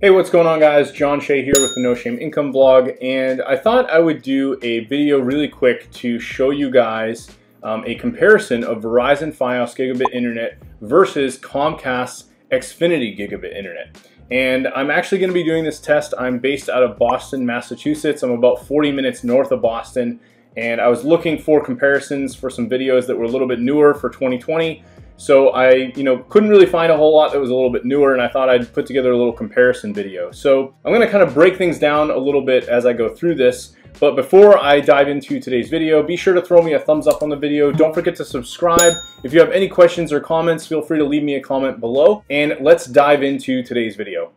Hey, what's going on guys? John Shea here with the No Shame Income Vlog, and I thought I would do a video really quick to show you guys a comparison of Verizon Fios Gigabit Internet versus Comcast Xfinity Gigabit Internet. And I'm actually going to be doing this test. I'm based out of Boston, Massachusetts. I'm about 40 minutes north of Boston, and I was looking for comparisons for some videos that were a little bit newer for 2020. So I, couldn't really find a whole lot that was a little bit newer, and I thought I'd put together a little comparison video. So I'm going to kind of break things down a little bit as I go through this. But before I dive into today's video, be sure to throw me a thumbs up on the video. Don't forget to subscribe. If you have any questions or comments, feel free to leave me a comment below. And let's dive into today's video.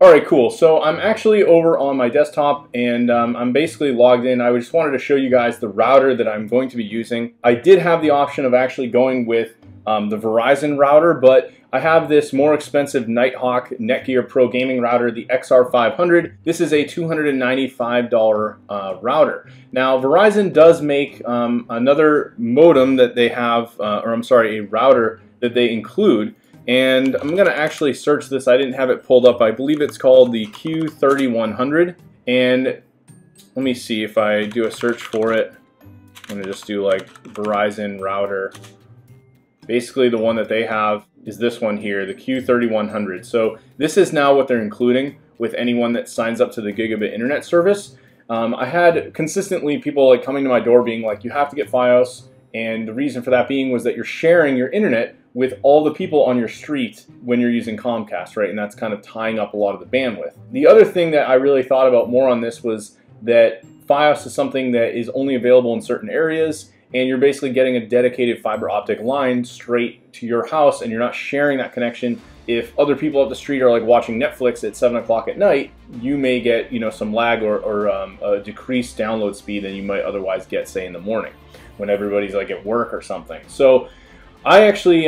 Alright, cool. So I'm actually over on my desktop, and I'm basically logged in. I just wanted to show you guys the router that I'm going to be using. I did have the option of actually going with the Verizon router, but I have this more expensive Nighthawk Netgear Pro gaming router, the XR500. This is a $295 router. Now, Verizon does make another modem that they have, a router that they include. And I'm going to actually search this. I didn't have it pulled up. I believe it's called the Q3100. And let me see if I do a search for it. I'm going to just do like Verizon router. Basically the one that they have is this one here, the Q3100. So this is now what they're including with anyone that signs up to the Gigabit internet service. I had consistently people like coming to my door being like, you have to get Fios. And the reason for that being was that you're sharing your internet with all the people on your street when you're using Comcast, right? And that's kind of tying up a lot of the bandwidth. The other thing that I really thought about more on this was that Fios is something that is only available in certain areas, and you're basically getting a dedicated fiber optic line straight to your house, and you're not sharing that connection. If other people up the street are like watching Netflix at 7 o'clock at night, you may get some lag or a decreased download speed than you might otherwise get, say, in the morning when everybody's like at work or something. So I actually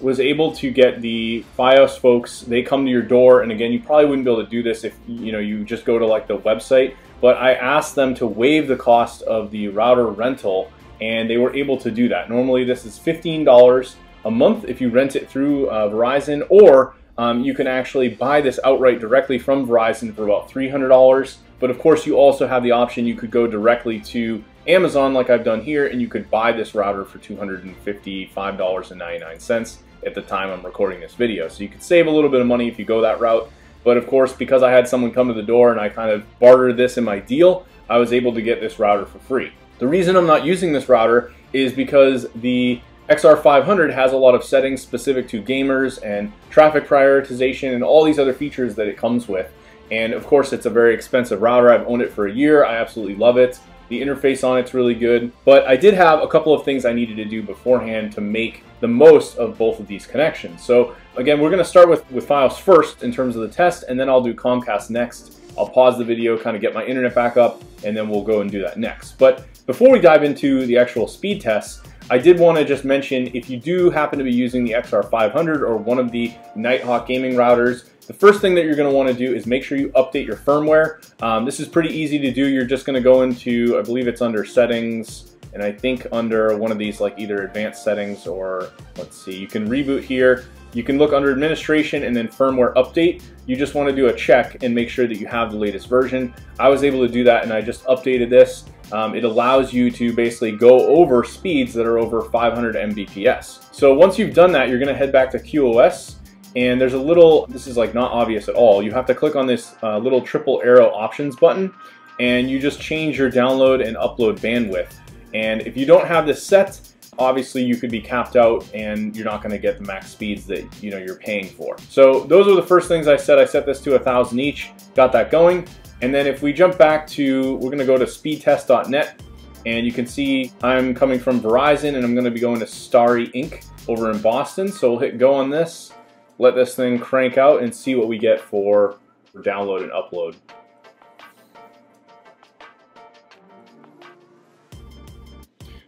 was able to get the Fios folks. They come to your door, and again, you probably wouldn't be able to do this if you just go to like the website, but I asked them to waive the cost of the router rental, and they were able to do that. Normally this is $15 a month if you rent it through Verizon, or you can actually buy this outright directly from Verizon for about $300. But of course you also have the option, you could go directly to Amazon like I've done here, and you could buy this router for $255.99 at the time I'm recording this video. So you could save a little bit of money if you go that route. But of course, because I had someone come to the door and I kind of bartered this in my deal, I was able to get this router for free. The reason I'm not using this router is because the XR500 has a lot of settings specific to gamers and traffic prioritization and all these other features that it comes with. And of course, it's a very expensive router. I've owned it for a year. I absolutely love it. The interface on it's really good. But I did have a couple of things I needed to do beforehand to make the most of both of these connections. So again, we're going to start with Fios first in terms of the test, and then I'll do Comcast next. I'll pause the video, kind of get my internet back up, and then we'll go and do that next. But before we dive into the actual speed tests, I did want to just mention, if you do happen to be using the XR500 or one of the Nighthawk gaming routers, the first thing that you're going to want to do is make sure you update your firmware. This is pretty easy to do. You're just going to go into, I believe it's under settings, and I think under one of these like either advanced settings or, let's see, you can reboot here. You can look under administration and then firmware update. You just want to do a check and make sure that you have the latest version. I was able to do that, and I just updated this. It allows you to basically go over speeds that are over 500 Mbps. So once you've done that, you're going to head back to QoS, and there's a little, this is like not obvious at all. You have to click on this little triple arrow options button, and you just change your download and upload bandwidth. And if you don't have this set, obviously you could be capped out and you're not going to get the max speeds that you're paying for. So those are the first things I set. I set this to 1,000 each, got that going. And then if we jump back to, we're going to go to speedtest.net, and you can see I'm coming from Verizon, and I'm going to be going to Starry Inc. over in Boston. So we'll hit go on this, let this thing crank out, and see what we get for download and upload.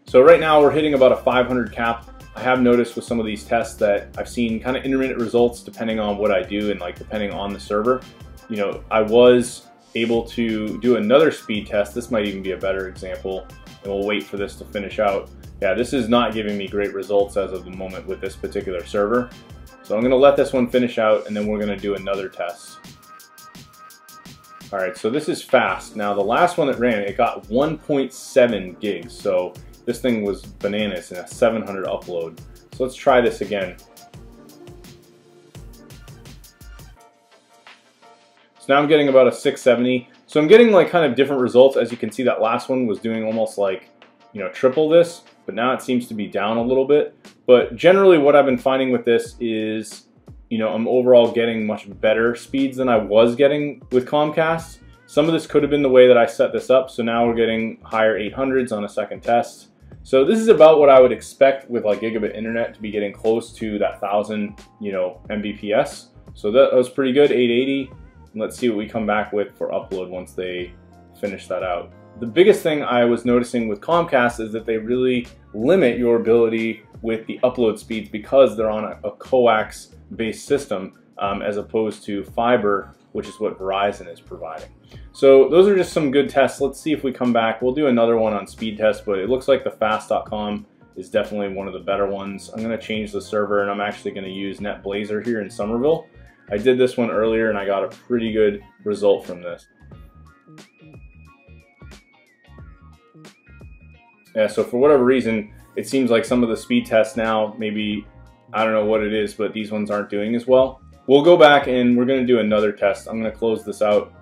So right now we're hitting about a 500 cap. I have noticed with some of these tests that I've seen kind of intermittent results depending on what I do and like depending on the server. I was able to do another speed test. This might even be a better example, and we'll wait for this to finish out. Yeah, this is not giving me great results as of the moment with this particular server. So I'm going to let this one finish out, and then we're going to do another test. Alright, so this is fast. Now the last one that ran, it got 1.7 gigs, so this thing was bananas and a 700 upload. So let's try this again. So now I'm getting about a 670. So I'm getting like kind of different results. As you can see, that last one was doing almost like, you know, triple this, but now it seems to be down a little bit. But generally what I've been finding with this is, you know, I'm overall getting much better speeds than I was getting with Comcast. Some of this could have been the way that I set this up, so now we're getting higher 800s on a second test. So this is about what I would expect with like gigabit internet, to be getting close to that 1000, you know, Mbps. So that was pretty good, 880. Let's see what we come back with for upload once they finish that out. The biggest thing I was noticing with Comcast is that they really limit your ability with the upload speeds because they're on a coax based system as opposed to fiber, which is what Verizon is providing. So those are just some good tests. Let's see if we come back. We'll do another one on speed test, but it looks like the fast.com is definitely one of the better ones. I'm going to change the server, and I'm actually going to use NetBlazer here in Somerville. I did this one earlier and I got a pretty good result from this. Yeah, so for whatever reason, it seems like some of the speed tests now, maybe, I don't know what it is, but these ones aren't doing as well. We'll go back and we're going to do another test. I'm going to close this out,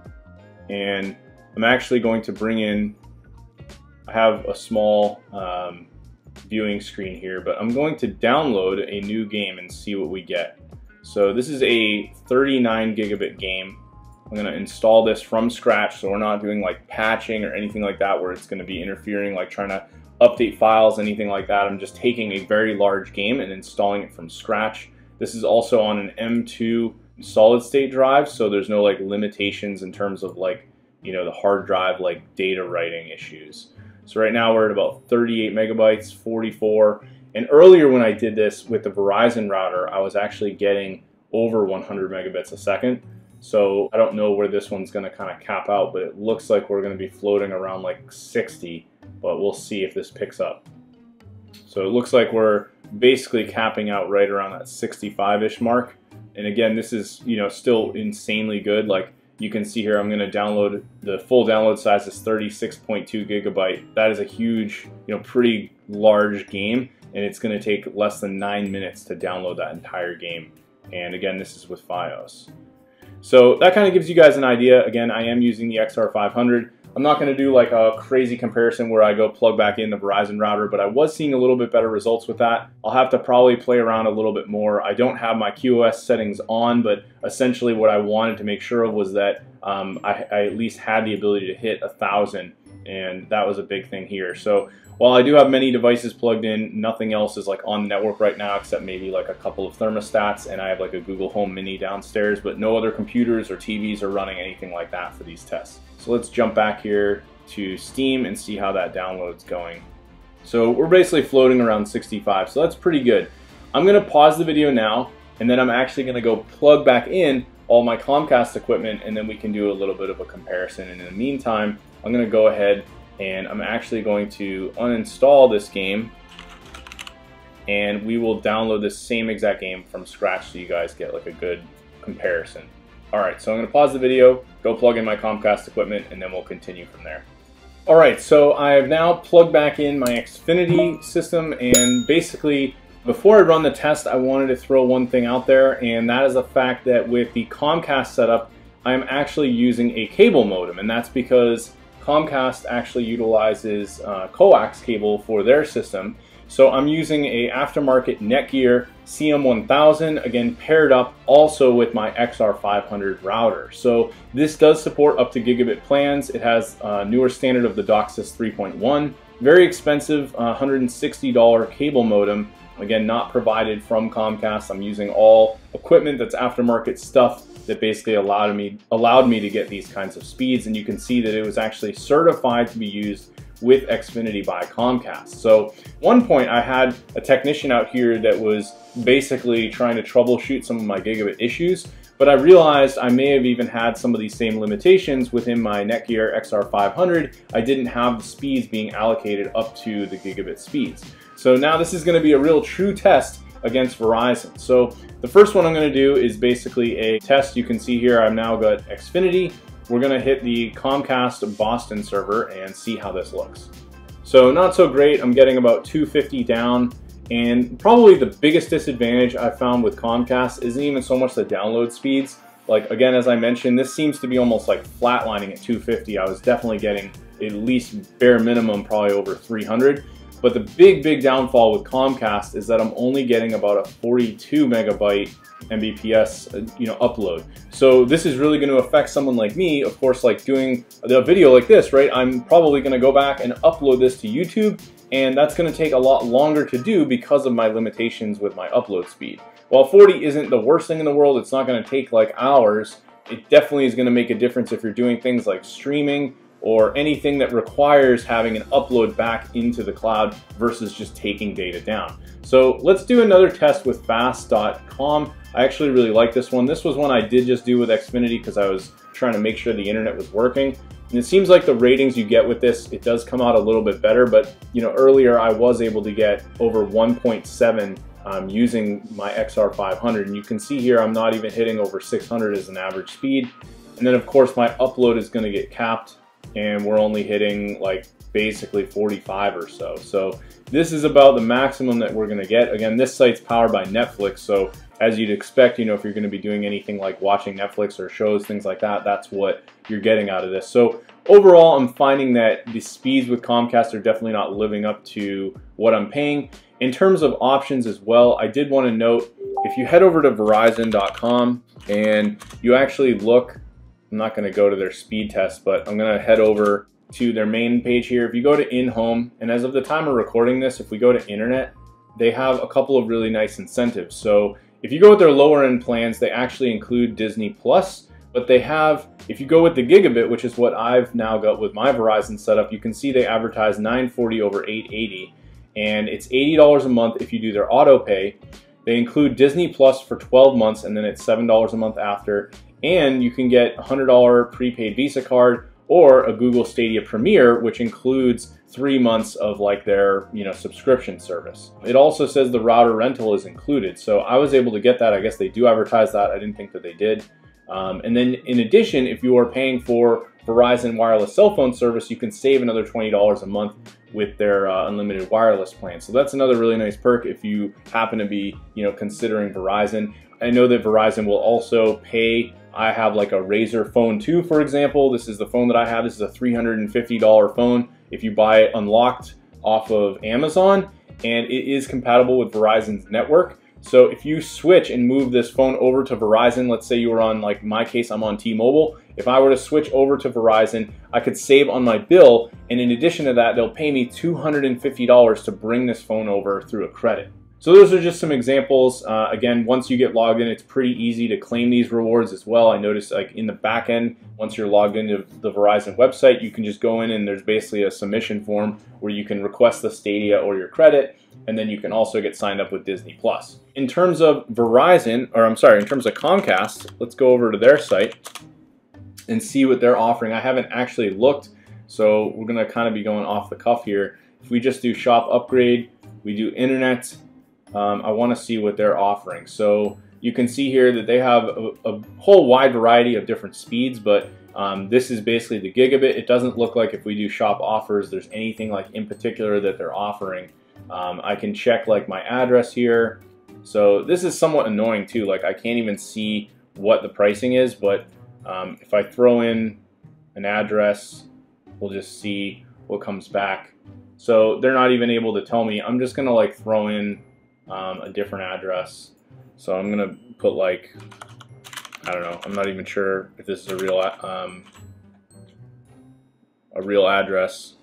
and I'm actually going to bring in, I have a small viewing screen here, but I'm going to download a new game and see what we get. So this is a 39 gigabit game. I'm going to install this from scratch, so we're not doing like patching or anything like that where it's going to be interfering, like trying to update files, anything like that. I'm just taking a very large game and installing it from scratch. This is also on an M2 solid state drive, so there's no like limitations in terms of like, you know, the hard drive like data writing issues. So right now we're at about 38 megabytes, 44. And earlier when I did this with the Verizon router, I was actually getting over 100 megabits a second. So I don't know where this one's going to kind of cap out, but it looks like we're going to be floating around like 60, but we'll see if this picks up. So it looks like we're basically capping out right around that 65-ish mark. And again, this is, you know, still insanely good. Like you can see here, I'm going to download, the full download size is 36.2 gigabyte. That is a huge, you know, pretty large game, and it's going to take less than 9 minutes to download that entire game. And again, this is with Fios. So that kind of gives you guys an idea. Again, I am using the XR500. I'm not going to do like a crazy comparison where I go plug back in the Verizon router, but I was seeing a little bit better results with that. I'll have to probably play around a little bit more. I don't have my QoS settings on, but essentially what I wanted to make sure of was that I at least had the ability to hit 1,000, and that was a big thing here. So while I do have many devices plugged in, nothing else is like on the network right now except maybe like a couple of thermostats, and I have like a Google Home Mini downstairs, but no other computers or TVs are running anything like that for these tests. So let's jump back here to Steam and see how that download's going. So we're basically floating around 65, so that's pretty good. I'm going to pause the video now, and then I'm actually going to go plug back in all my Comcast equipment, and then we can do a little bit of a comparison. And in the meantime, I'm going to go ahead and I'm actually going to uninstall this game, and we will download this same exact game from scratch so you guys get like a good comparison. Alright, so I'm going to pause the video, go plug in my Comcast equipment, and then we'll continue from there. Alright, so I have now plugged back in my Xfinity system, and basically before I run the test, I wanted to throw one thing out there, and that is the fact that with the Comcast setup, I am actually using a cable modem, and that's because Comcast actually utilizes Coax cable for their system. So I'm using a aftermarket Netgear CM1000, again paired up also with my XR500 router. So this does support up to gigabit plans. It has a newer standard of the DOCSIS 3.1. Very expensive $160 cable modem. Again, not provided from Comcast. I'm using all equipment that's aftermarket stuff that basically allowed me to get these kinds of speeds, and you can see that it was actually certified to be used with Xfinity by Comcast. So at one point I had a technician out here that was basically trying to troubleshoot some of my gigabit issues, but I realized I may have even had some of these same limitations within my Netgear XR500. I didn't have the speeds being allocated up to the gigabit speeds. So now this is going to be a real true test against Verizon. So the first one I'm going to do is basically a test. You can see here I've now got Xfinity. We're going to hit the Comcast Boston server and see how this looks. So not so great. I'm getting about 250 down, and probably the biggest disadvantage I found with Comcast isn't even so much the download speeds. Like, again, as I mentioned, this seems to be almost like flatlining at 250. I was definitely getting at least bare minimum probably over 300. But the big downfall with Comcast is that I'm only getting about a 42 megabyte Mbps upload. So this is really going to affect someone like me, of course, like doing a video like this, right? I'm probably going to go back and upload this to YouTube, and that's going to take a lot longer to do because of my limitations with my upload speed. While 40 isn't the worst thing in the world, it's not going to take like hours. It definitely is going to make a difference if you're doing things like streaming or anything that requires having an upload back into the cloud versus just taking data down. So let's do another test with fast.com. I actually really like this one. This was one I did just do with Xfinity because I was trying to make sure the internet was working. And it seems like the ratings you get with this, it does come out a little bit better, but earlier I was able to get over 1.7 using my XR500, and you can see here I'm not even hitting over 600 as an average speed. And then of course my upload is going to get capped, and we're only hitting like basically 45 or so. So this is about the maximum that we're going to get. Again, this site's powered by Netflix, so as you'd expect, if you're going to be doing anything like watching Netflix or shows, things like that, that's what you're getting out of this. So overall, I'm finding that the speeds with Comcast are definitely not living up to what I'm paying. In terms of options as well, I did want to note, if you head over to Verizon.com and you actually look, I'm not going to go to their speed test, but I'm going to head over to their main page here. If you go to in-home, and as of the time of recording this, if we go to internet, they have a couple of really nice incentives. So if you go with their lower end plans, they actually include Disney Plus, but they have, if you go with the Gigabit, which is what I've now got with my Verizon setup, you can see they advertise $940 over $880, and it's $80 a month if you do their auto pay. They include Disney Plus for 12 months, and then it's $7 a month after. And you can get a $100 prepaid Visa card or a Google Stadia Premier, which includes 3 months of like their subscription service. It also says the router rental is included, so I was able to get that. I guess they do advertise that. I didn't think that they did. And then in addition, if you are paying for Verizon wireless cell phone service, you can save another $20 a month with their unlimited wireless plan. So that's another really nice perk if you happen to be considering Verizon. I know that Verizon will also pay. I have like a Razer Phone 2, for example. This is the phone that I have. This is a $350 phone if you buy it unlocked off of Amazon, and it is compatible with Verizon's network. So if you switch and move this phone over to Verizon, let's say you were on, like in my case, I'm on T-Mobile. If I were to switch over to Verizon, I could save on my bill, and in addition to that, they'll pay me $250 to bring this phone over through a credit. So those are just some examples. Again, once you get logged in, it's pretty easy to claim these rewards as well. I noticed like in the back end, once you're logged into the Verizon website, you can just go in and there's basically a submission form where you can request the Stadia or your credit, and then you can also get signed up with Disney Plus. In terms of Verizon, or I'm sorry, in terms of Comcast, let's go over to their site and see what they're offering. I haven't actually looked, so we're gonna kind of be going off the cuff here. If we just do shop upgrade, we do internet, I want to see what they're offering. So you can see here that they have a whole wide variety of different speeds, but this is basically the Gigabit. It doesn't look like if we do shop offers, there's anything like in particular that they're offering. I can check like my address here. So this is somewhat annoying too. Like I can't even see what the pricing is, but if I throw in an address, we'll just see what comes back. So they're not even able to tell me. I'm just gonna like throw in a different address. So I'm gonna put like, I don't know, I'm not even sure if this is a real address.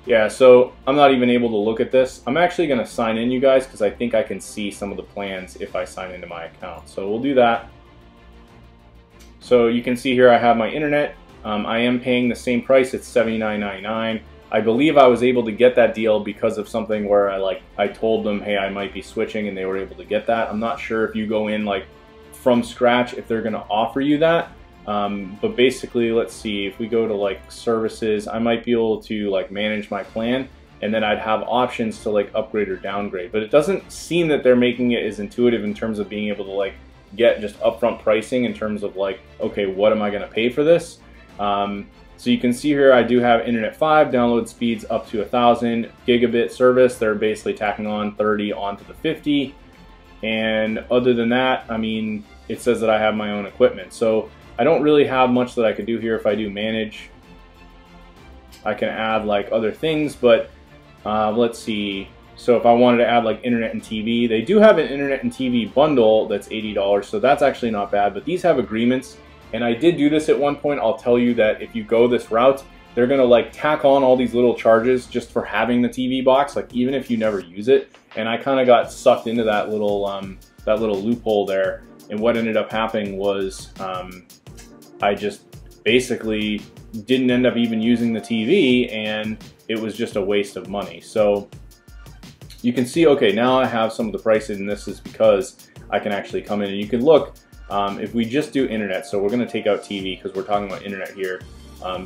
Yeah, so I'm not even able to look at this. I'm actually gonna sign in, you guys, because I think I can see some of the plans if I sign into my account. So we'll do that. So you can see here I have my internet. I am paying the same price. It's $79.99. I believe I was able to get that deal because of something where I told them, hey, I might be switching, and they were able to get that. I'm not sure if you go in like from scratch if they're going to offer you that. But basically, let's see, if we go to like services, I might be able to like manage my plan, and then I'd have options to like upgrade or downgrade. But it doesn't seem that they're making it as intuitive in terms of being able to like get just upfront pricing in terms of like, okay, what am I going to pay for this? So you can see here I do have Internet 5, download speeds up to 1,000 gigabit service. They're basically tacking on 30 onto the 50. And other than that, I mean, it says that I have my own equipment. So I don't really have much that I could do here. If I do manage, I can add like other things, but let's see. So if I wanted to add like internet and TV, they do have an internet and TV bundle that's $80, so that's actually not bad, but these have agreements. And I did do this at one point. I'll tell you that if you go this route, they're gonna like tack on all these little charges just for having the TV box, like even if you never use it. And I kind of got sucked into that little loophole there. And what ended up happening was I just basically didn't end up even using the TV, and it was just a waste of money. So you can see, okay, now I have some of the prices, and this is because I can actually come in and you can look. If we just do internet, so we're going to take out TV because we're talking about internet here.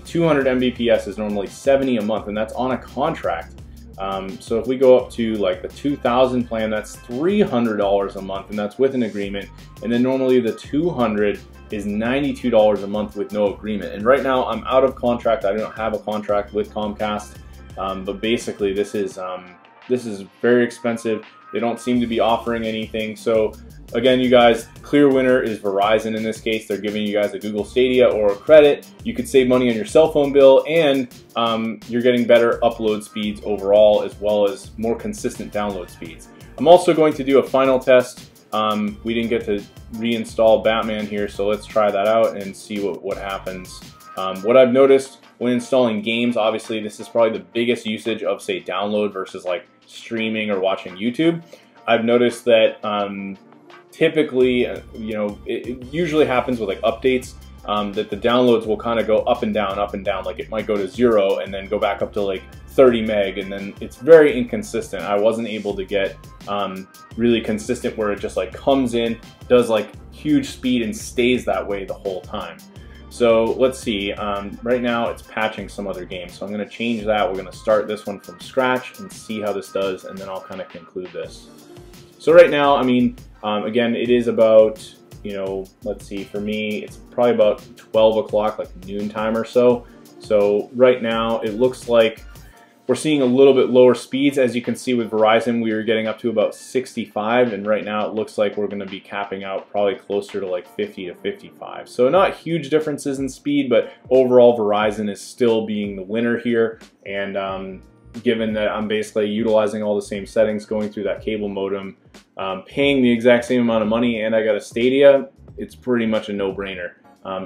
200 Mbps is normally $70 a month, and that's on a contract. So if we go up to like the 2000 plan, that's $300 a month, and that's with an agreement. And then normally the 200 is $92 a month with no agreement. And right now I'm out of contract. I don't have a contract with Comcast, but basically this is very expensive. They don't seem to be offering anything. So again, you guys, clear winner is Verizon in this case. They're giving you guys a Google Stadia or a credit. You could save money on your cell phone bill, and you're getting better upload speeds overall, as well as more consistent download speeds. I'm also going to do a final test. We didn't get to reinstall Batman here, so let's try that out and see what happens. What I've noticed when installing games, obviously this is probably the biggest usage of, say, download versus like streaming or watching YouTube. I've noticed that typically, you know, it usually happens with like updates, that the downloads will kind of go up and down, like it might go to 0 and then go back up to like 30 meg, and then it's very inconsistent. I wasn't able to get really consistent where it just like comes in, does like huge speed and stays that way the whole time. So let's see, right now it's patching some other games, so I'm going to change that. We're going to start this one from scratch and see how this does, and then I'll kind of conclude this. So right now, I mean, again, it is about, you know, let's see, for me, it's probably about 12 o'clock, like noontime or so. So right now, it looks like we're seeing a little bit lower speeds. As you can see with Verizon, we were getting up to about 65, and right now it looks like we're going to be capping out probably closer to like 50 to 55. So not huge differences in speed, but overall Verizon is still being the winner here. And given that I'm basically utilizing all the same settings, going through that cable modem, paying the exact same amount of money, and I got a Stadia, it's pretty much a no-brainer.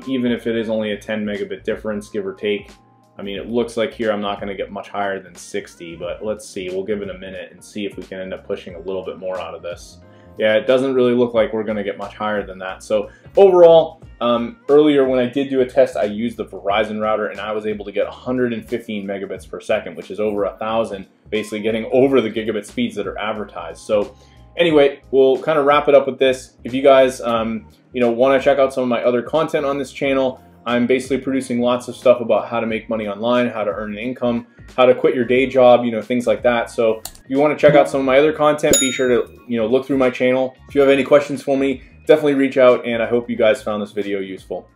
Even if it is only a 10 megabit difference, give or take. I mean, it looks like here I'm not going to get much higher than 60, but let's see. We'll give it a minute and see if we can end up pushing a little bit more out of this. Yeah, it doesn't really look like we're going to get much higher than that. So overall, earlier when I did do a test, I used the Verizon router, and I was able to get 115 megabits per second, which is over 1,000, basically getting over the gigabit speeds that are advertised. So anyway, we'll kind of wrap it up with this. If you guys you know, want to check out some of my other content on this channel, I'm basically producing lots of stuff about how to make money online, how to earn an income, how to quit your day job, you know, things like that. So if you want to check out some of my other content, be sure to, you know, look through my channel. If you have any questions for me, definitely reach out, and I hope you guys found this video useful.